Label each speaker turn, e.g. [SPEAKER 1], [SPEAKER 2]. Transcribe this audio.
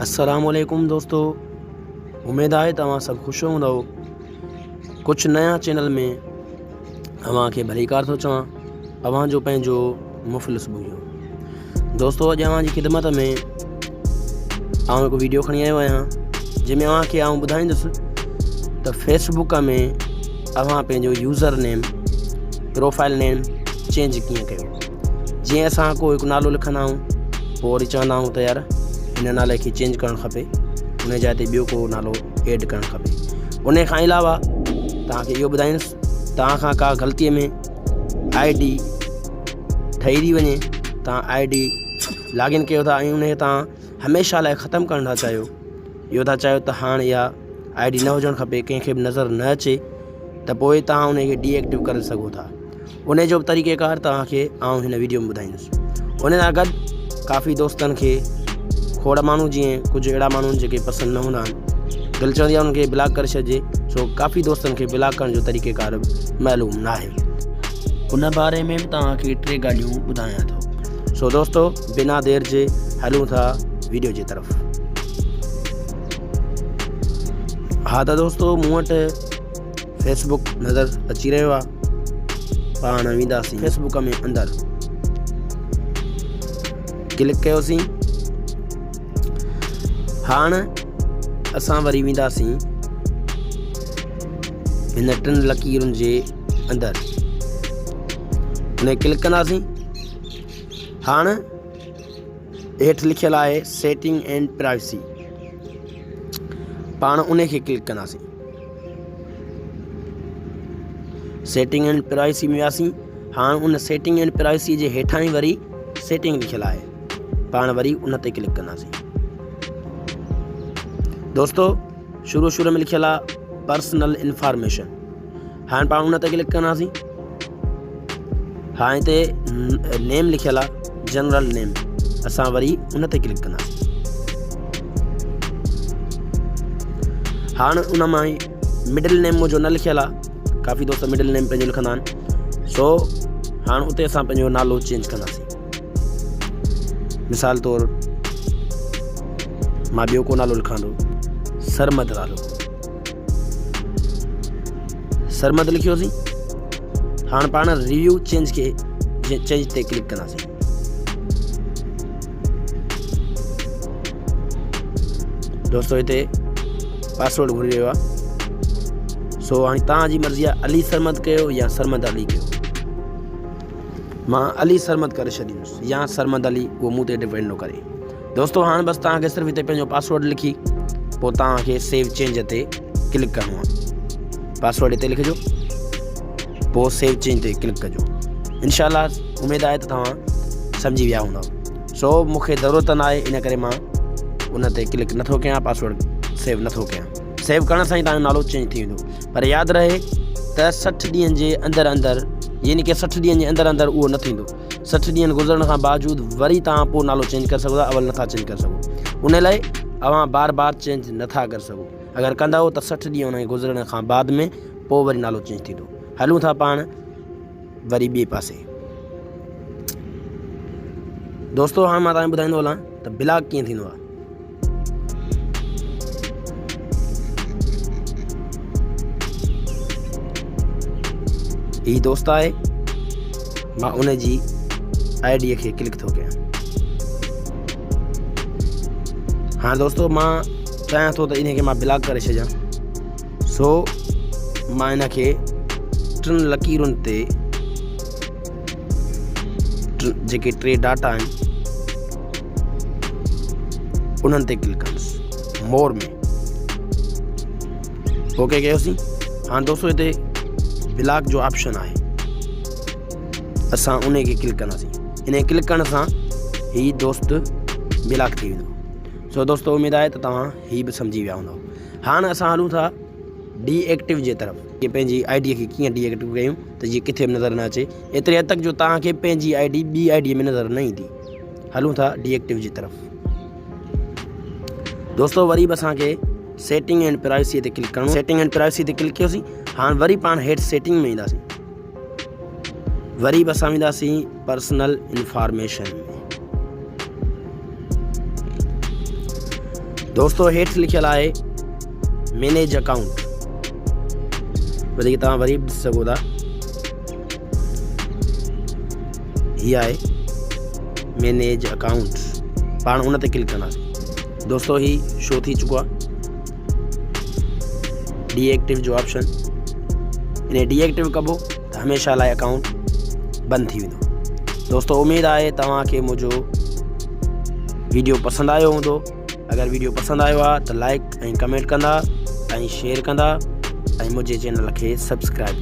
[SPEAKER 1] अस्सलामुअलैकुम दोस्तों, उम्मीद आहे तव्हां सभु ख़ुशि हूंदव। कुझु नया चैनल में अव्हांखे भलीकार थो चवां, अव्हां जो पंहिंजो मुफ़लिस बुयो। दोस्तों, अॼु अव्हां जी ख़िदमत में आउं हिकु वीडियो खणी आयो आहियां जंहिंमें अव्हांखे आउं ॿुधाईंदुसि त फेसबुक में अव्हां पंहिंजो यूज़र नेम, प्रोफाइल नेम चेंज कीअं कयो। जीअं असां को हिकु नालो लिखंदा आहियूं, पोइ वरी चवंदा आहियूं त यार हिन नाले खे चेंज करणु खपे, उन जाइ ते ॿियो को नालो ऐड करणु खपे। उन खां अलावा तव्हांखे इहो ॿुधाईंदुसि, तव्हां खां का ग़लतीअ में ID ठही थी वञे, तव्हां ID लॉगिन कयो था ऐं उनखे तव्हां हमेशह लाइ ख़तमु करणु था चाहियो, इहो था चाहियो त हाणे इहा ID न हुजणु खपे, कंहिंखे बि नज़र न अचे, त पोइ तव्हां उनखे डीएक्टिव करे सघो था। उन जो तरीक़ेकार तव्हांखे आउं हिन वीडियो में ॿुधाईंदुसि। उन सां गॾु काफ़ी दोस्तनि खे खोड़ माण्हू, जीअं कुझु अहिड़ा माण्हू जेके पसंदि न हूंदा आहिनि, दिलि चवंदी आहे उनखे ब्लॉक करे छॾिजे। सो काफ़ी दोस्तनि खे ब्लॉक करण जो तरीक़ेकार मालूम न आहे। उन बारे में बि तव्हांखे 3 ॻाल्हियूं ॿुधायां थो। सो दोस्तों, बिना देर जे हलूं था वीडियो जी तरफ़। हा त दोस्तों, मूं वटि फेसबुक नज़र अची रहियो आहे। पाण वेंदासीं फेसबुक में अंदरि, क्लिक कयोसीं। हाणे असां वरी वेंदासीं हिन 3 लकीरुनि जे अंदरि, उन क्लिक कंदासीं। हाणे हेठि लिखियलु आहे सेटिंग एंड प्राइवेसी, पाण उन खे क्लिक कंदासीं। सेटिंग एंड प्राइवेसी में वियासीं। हाणे उन सेटिंग एंड प्राइवेसी जे हेठां ई वरी सेटिंग लिखियलु आहे, पाण वरी उन ते क्लिक कंदासीं। दोस्तों, शुरू में लिखियलु आहे पर्सनल इंफॉर्मेशन, हाणे पाण उन ते क्लिक कंदासीं। हाणे हिते नेम लिखियलु आहे जनरल नेम, असां वरी उन ते क्लिक कंदासीं। हाणे उन मां ई मिडिल नेम मुंहिंजो न लिखियलु आहे, काफ़ी दोस्त मिडिल नेम पंहिंजो लिखंदा आहिनि। सो हाणे उते असां पंहिंजो नालो चेंज कंदासीं। मिसाल तौरु मां ॿियो को नालो लिखां थो, सरमद नालो, सरमद लिखियोसीं। हाणे पाण रिव्यू चेंज ते क्लिक कंदासीं। दोस्तों, हिते पासवर्ड घुरी रहियो आहे। सो हाणे तव्हांजी मर्ज़ी आहे, अली सरमद कयो या सरमद अली कयो। मां अली सरमद करे छॾींदुसि या सरमद अली, उहो मूं ते डिपेंड न करे। दोस्तों, हाणे बसि तव्हांखे सिर्फ़ु हिते पंहिंजो पासवर्ड लिखी पोइ तव्हांखे सेव चेंज ते क्लिक करिणो आहे। पासवर्ड हिते लिखिजो, पोइ सेव चेंज ते क्लिक कजो। इनशाला उमेदु आहे त तव्हां सम्झी विया हूंदव। सो मूंखे ज़रूरत न आहे, इन करे मां उन ते क्लिक नथो कयां, पासवर्ड सेव नथो कयां। सेव करण सां ई तव्हांजो नालो चेंज थी वेंदो। पर यादि रहे त 60 ॾींहंनि जे अंदरि, यानी कि 60 ॾींहंनि जे अंदरि उहो न थींदो। 60 ॾींहंनि गुज़रण खां बावजूदि वरी तव्हां पोइ नालो चेंज करे सघो था, अवल नथा चेंज करे सघो। उन लाइ अव्हां बार चेंज नथा करे सघो। अगरि कंदव त 60 ॾींहं उन गुज़रण खां बाद में पोइ वरी नालो चेंज थींदो। हलूं था पाण वरी ॿिए पासे। दोस्तों, हाणे मां तव्हांखे ॿुधाईंदो हलां त ब्लॉक कीअं थींदो आहे। ही दोस्त आहे, मां उन जी ID खे क्लिक थो कयां। हाणे दोस्तों, मां चाहियां थो त इनखे मां ब्लॉक करे छॾियां। सो मां इन खे 3 लकीरुनि ते, जेके 3 डाटा आहिनि, उन्हनि ते क्लिक कंदुसि, मोर में ओके कयोसीं। हाणे दोस्तों, हिते ब्लॉक जो ऑप्शन आहे, असां उन खे क्लिक कंदासीं। इन क्लिक करण सां ही दोस्त ब्लॉक थी वेंदो। सो दोस्तों, उमेदु आहे त तव्हां ही बि सम्झी विया हूंदव। हाणे असां हलूं था डीएक्टिव जे तरफ़, कि पंहिंजी ID खे कीअं डीएक्टिव कयूं त जीअं किथे बि नज़र न अचे, एतिरे हद तक जो तव्हांखे पंहिंजी ID ॿी ID में नज़र न ईंदी। हलूं था डीएक्टिव जी तरफ़। दोस्तों, वरी बि असांखे सेटिंग एंड प्राइवेसी ते क्लिक करिणो। सेटिंग एंड प्राइवेसी ते क्लिक कयोसीं। हाणे वरी पाण हेठि सेटिंग में ईंदासीं। वरी बि असां वेंदासीं पर्सनल इंफॉर्मेशन में। दोस्तों हेठि लिखियल आहे मैनेज अकाउंट, वधीक तव्हां वरी बि ॾिसी सघो था, हीअ आहे मैनेज अकाउंट, पाण उन ते क्लिक कंदासीं। दोस्तों ही शो थी चुको आहे डीएक्टिव जो ऑप्शन, इन डीएक्टिव कबो त हमेशह लाइ अकाउंट बंदि थी वेंदो। दोस्तों उमेद आहे तव्हांखे मुंहिंजो वीडियो पसंदि आयो हूंदो। अगरि वीडियो पसंदि आयो आहे त लाइक ऐं कमेंट कंदा ऐं शेयर कंदा ऐं मुंहिंजे चैनल खे सब्सक्राइब कंदा।